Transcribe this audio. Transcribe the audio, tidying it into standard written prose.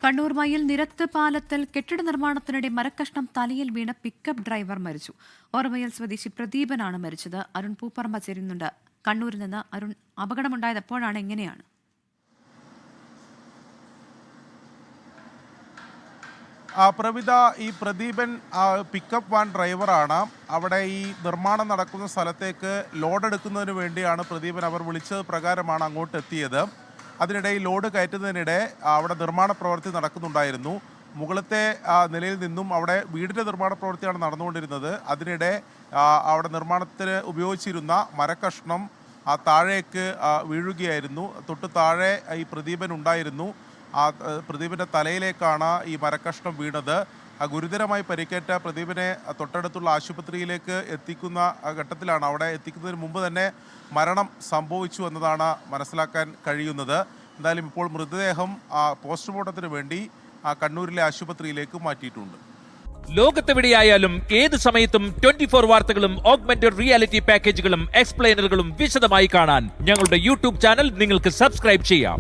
കണ്ണൂർ മയിൽ നിരത്ത് പാലത്തിൽ കെട്ടിട നിർമ്മാണത്തിനിടെ മരക്കഷ്ണം തലയിൽ വീണ് പിക്കപ്പ് ഡ്രൈവർ മരിച്ചു. ഓർമയിൽ സ്വദേശി പ്രദീപനാണ് മരിച്ചത്. അരുൺ പൂപ്പറമ്പ ചേരുന്നുണ്ട്. കണ്ണൂരിൽ നിന്ന് അരുൺ, അപകടമുണ്ടായത് എപ്പോഴാണ്, എങ്ങനെയാണ്? പ്രവിത, ഈ പ്രദീപൻ പിക്കപ്പ് വാൻ ഡ്രൈവറാണ്. അവിടെ ഈ നിർമ്മാണം നടക്കുന്ന സ്ഥലത്തേക്ക് ലോഡ് എടുക്കുന്നതിന് വേണ്ടിയാണ് പ്രദീപൻ. അവർ വിളിച്ചത് പ്രകാരമാണ് അങ്ങോട്ട് എത്തിയത്. അതിനിടയിൽ ലോഡ് കയറ്റുന്നതിനിടെ അവിടെ നിർമ്മാണ പ്രവൃത്തി നടക്കുന്നുണ്ടായിരുന്നു. മുകളിലത്തെ നിലയിൽ നിന്നും അവിടെ വീടിൻ്റെ നിർമ്മാണ പ്രവൃത്തിയാണ് നടന്നുകൊണ്ടിരുന്നത്. അതിനിടെ അവിടെ നിർമ്മാണത്തിന് ഉപയോഗിച്ചിരുന്ന മരക്കഷ്ണം താഴേക്ക് വീഴുകയായിരുന്നു. തൊട്ട് താഴെ ഈ പ്രദീപൻ ഉണ്ടായിരുന്നു. പ്രദീപിൻ്റെ തലയിലേക്കാണ് ഈ മരക്കഷ്ണം വീണത്. ഗുരുതരമായി പരിക്കേറ്റ പ്രദീപിനെ തൊട്ടടുത്തുള്ള ആശുപത്രിയിലേക്ക് എത്തിക്കുന്ന ഘട്ടത്തിലാണ്. അവിടെ എത്തിക്കുന്നതിന് മുമ്പ് തന്നെ മരണം സംഭവിച്ചു എന്നതാണ് മനസ്സിലാക്കാൻ കഴിയുന്നത്. എന്തായാലും ഇപ്പോൾ മൃതദേഹം പോസ്റ്റ്മോർട്ടത്തിന് വേണ്ടി കണ്ണൂരിലെ ആശുപത്രിയിലേക്ക് മാറ്റിയിട്ടുണ്ട്. ലോകത്തെവിടെയായാലും ഏത് സമയത്തും 24 വാർത്തകളും ഓഗ്മെന്റഡ് റിയാലിറ്റി പാക്കേജുകളും എക്സ്പ്ലെയിനറുകളും വിശദമായി കാണാൻ ഞങ്ങളുടെ യൂട്യൂബ് ചാനൽ നിങ്ങൾക്ക് സബ്സ്ക്രൈബ് ചെയ്യാം.